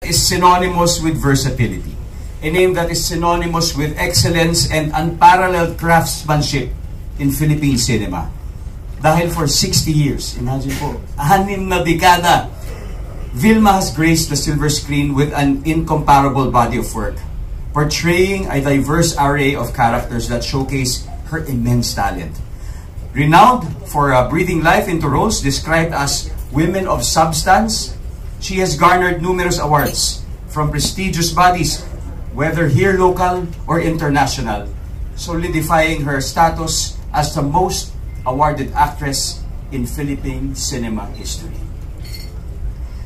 is synonymous with versatility. A name that is synonymous with excellence and unparalleled craftsmanship in Philippine cinema. Dahil for 60 years, imagine po, 6 na dekada, Vilma has graced the silver screen with an incomparable body of work, portraying a diverse array of characters that showcase her immense talent. Renowned for breathing life into roles described as women of substance, she has garnered numerous awards from prestigious bodies, whether here local or international, solidifying her status as the most awarded actress in Philippine cinema history.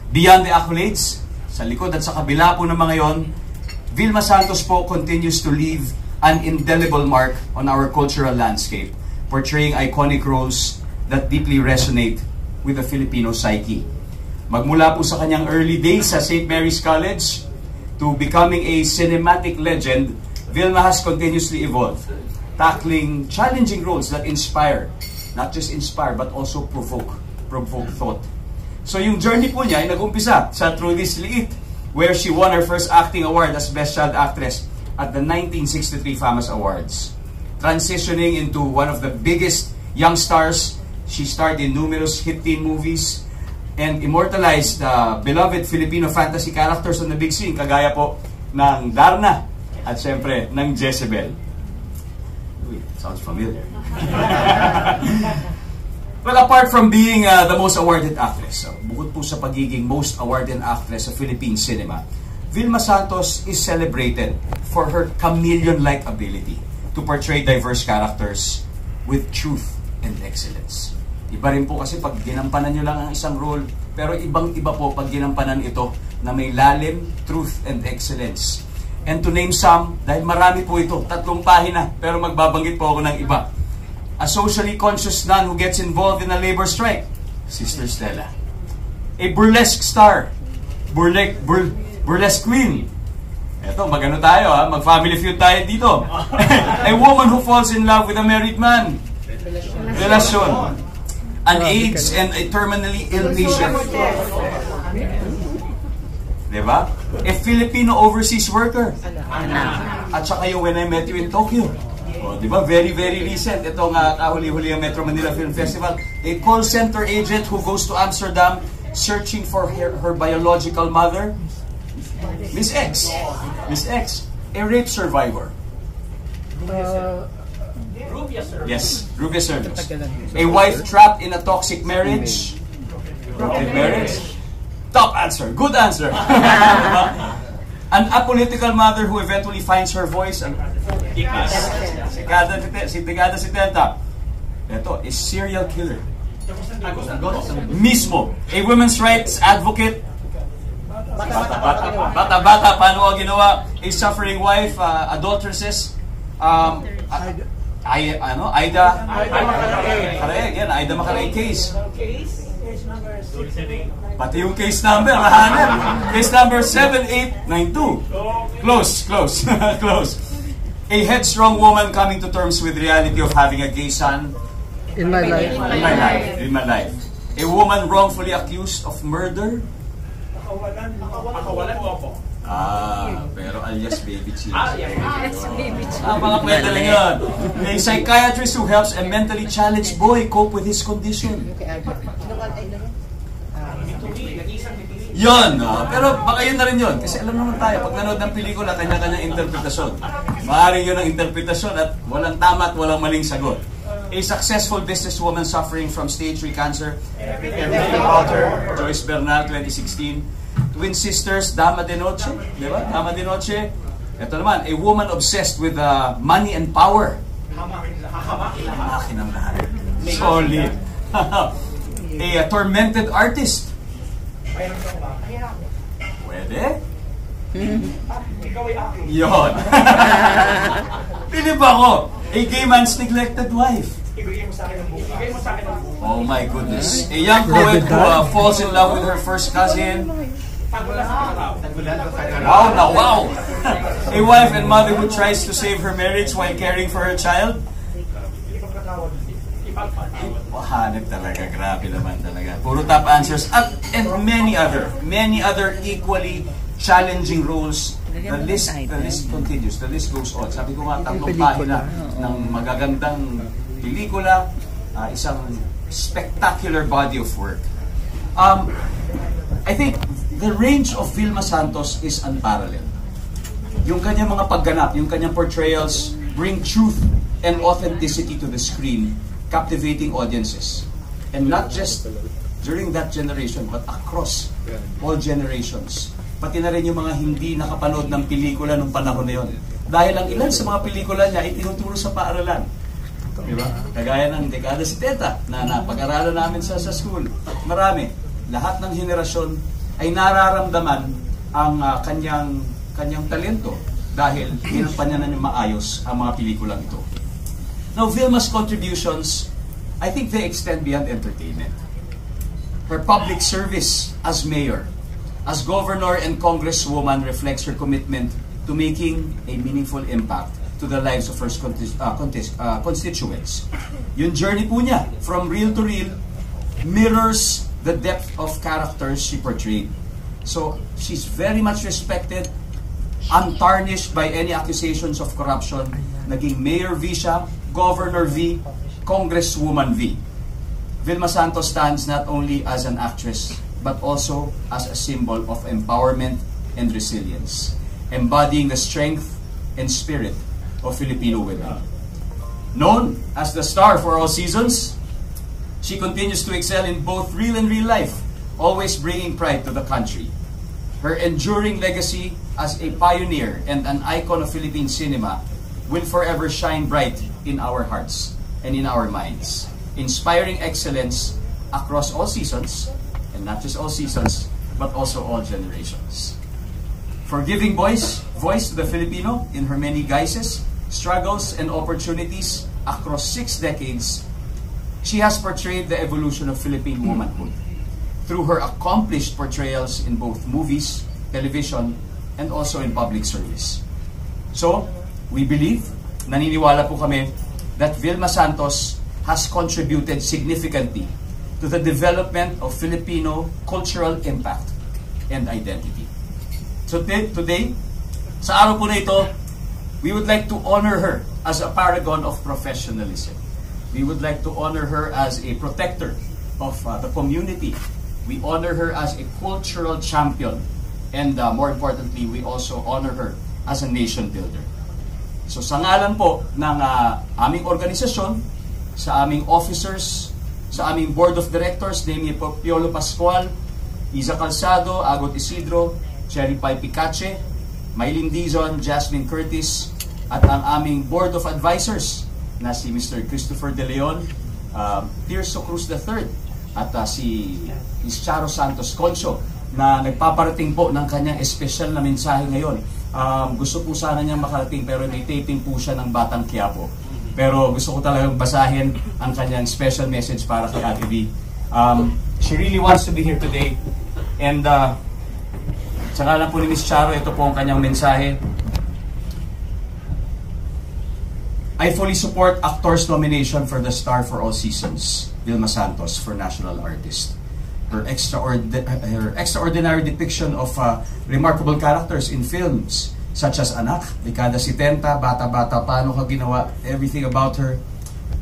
Beyond the accolades, sa likod at sa kabila po ng mga yon, Vilma Santos po continues to leave an indelible mark on our cultural landscape, portraying iconic roles that deeply resonate with the Filipino psyche. Magmula po sa kanyang early days sa St. Mary's College to becoming a cinematic legend, Vilma has continuously evolved, tackling challenging roles that inspire, not just inspire, but also provoke thought. So yung journey po niya ay nag-umpisa sa Through This Liit, where she won her first acting award as Best Child Actress at the 1963 FAMAS Awards. Transitioning into one of the biggest young stars, she starred in numerous hit teen movies and immortalized beloved Filipino fantasy characters on the big screen, kagaya po ng Darna at syempre ng Jezebel. Uy, sounds familiar. Well, apart from being the most awarded actress, bukod po sa pagiging most awarded actress sa Philippine cinema, Vilma Santos is celebrated for her chameleon-like ability to portray diverse characters with truth and excellence. Iba rin po kasi pag ginampanan nyo lang ang isang role, pero ibang-iba po pag ginampanan ito na may lalim, truth, and excellence. And to name some, dahil marami po ito, 3 pahina, pero magbabanggit po ako ng iba. A socially conscious nun who gets involved in a labor strike, Sister Stella. A burlesque star, burlesque queen. Eto, magano tayo ha, mag-family feud tayo dito. A woman who falls in love with a married man. Relasyon. An AIDS and a terminally ill patient. Diba? A Filipino overseas worker. At saka yung When I Met You in Tokyo. O, diba? Very, very recent. Ito nga, kahuli-huli ang Metro Manila Film Festival. A call center agent who goes to Amsterdam searching for her biological mother. Miss X. Miss X. A rape survivor. Yes, Rubia Service. A wife trapped in a toxic marriage. Broken marriage. Top answer. Good answer. An apolitical mother who eventually finds her voice. Si Brigada si Tenta. Ito, a serial killer. Mismo. A women's rights advocate. Bata, paano ang ginawa? A suffering wife, adulteresses. Aida Macaray case. Pati yung case number, nahanap. Case number 7892. Close. A headstrong woman coming to terms with the reality of having a gay son. In my life. A woman wrongfully accused of murder. Pero alias Baby Chill. Mga pwede lang yun. A psychiatrist who helps a mentally challenged boy cope with his condition. Yun, pero baka yun na rin yun. Kasi alam naman tayo, pag nanood ng pelikula, kanya-kanyang interpretasyon. Maaaring yun ang interpretasyon at walang tama at walang maling sagot. A successful businesswoman suffering from stage 3 cancer. Everything about her. Joyce Bernal, 2016. Twin sisters, Dama de Noche. Diba? Dama de Noche. Ito naman, a woman obsessed with money and power. Solid. A tormented artist. Pwede? Yun. Pili ba ako? A gay man's neglected wife. Oh my goodness. A young poet who falls in love with her first cousin. Wow. A wife and mother who tries to save her marriage while caring for her child. Hanip talaga, grabe naman talaga. Puro top answers. And many other equally challenging roles. The list continues. The list goes on. Sabi ko nga, 3 pahina ng magagandang pelikula, isang spectacular body of work. I think the range of Vilma Santos is unparalleled. Yung kanyang mga pagganap, yung kanyang portrayals bring truth and authenticity to the screen, captivating audiences. And not just during that generation, but across all generations. Pati na rin yung mga hindi nakapanood ng pelikula nung panahon na yun. Dahil ang ilan sa mga pelikula niya ay tinuturo sa paaralan. Diba? Kagaya ng dekada 70 na napag-aralan namin sa school. Marami. Lahat ng henerasyon ay nararamdaman ang kanyang talento dahil ginampanan niya maayos ang mga pelikulang ito. Now, Vilma's contributions, I think they extend beyond entertainment. Her public service as mayor, as governor and congresswoman reflects her commitment to making a meaningful impact to the lives of her constituents. Yung journey po niya, from real to real, mirrors the depth of characters she portrayed. So, she's very much respected, untarnished by any accusations of corruption. Naging Mayor V siya, Governor V, Congresswoman V. Vilma Santos stands not only as an actress, but also as a symbol of empowerment and resilience, embodying the strength and spirit of Filipino women. Known as the star for all seasons, she continues to excel in both real and real life, always bringing pride to the country. Her enduring legacy as a pioneer and an icon of Philippine cinema will forever shine bright in our hearts and in our minds, inspiring excellence across all seasons, and not just all seasons, but also all generations. For giving voice to the Filipino in her many guises, struggles, and opportunities across 6 decades, she has portrayed the evolution of Philippine womanhood through her accomplished portrayals in both movies, television, and also in public service. So, we believe, naniniwala po kami, that Vilma Santos has contributed significantly to the development of Filipino cultural impact and identity. So today, sa araw po na ito, we would like to honor her as a paragon of professionalism. We would like to honor her as a protector of the community. We honor her as a cultural champion. And more importantly, we also honor her as a nation builder. So sa ngalan po ng aming organisasyon, sa aming officers, sa aming board of directors, namely Piolo Pascual, Iza Calzado, Agot Isidro, Cherry Pai Picache, Maylin Dizon, Jasmine Curtis, at ang aming board of advisors na si Mr. Christopher De Leon, Tirso Cruz III, at si Charo Santos Concho, na nagpaparating po ng kanyang espesyal na mensahe ngayon. Gusto po sana niyang makarating pero may taping po siya ng Batang Quiapo. Pero gusto ko talagang basahin ang kanyang special message para kay Ate V. She really wants to be here today. And sa ngalan po ni Ms. Charo, ito po ang kanyang mensahe. I fully support actor's nomination for the Star for All Seasons, Vilma Santos, for National Artist. Her extraordinary depiction of remarkable characters in films such as Anak, Dekada 70, Bata-Bata, Paano Ka Ginawa, everything about her,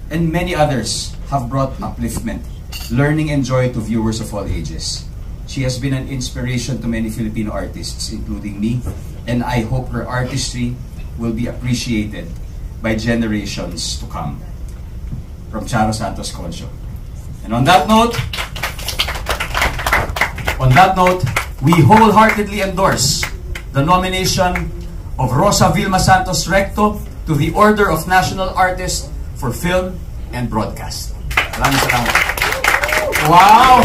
and many others have brought upliftment, learning and joy to viewers of all ages. She has been an inspiration to many Filipino artists, including me, and I hope her artistry will be appreciated by generations to come. From Charo Santos Concho. And on that note, we wholeheartedly endorse the nomination of Rosa Vilma Santos Recto to the Order of National Artist for Film and Broadcast. Maraming salamat. Wow!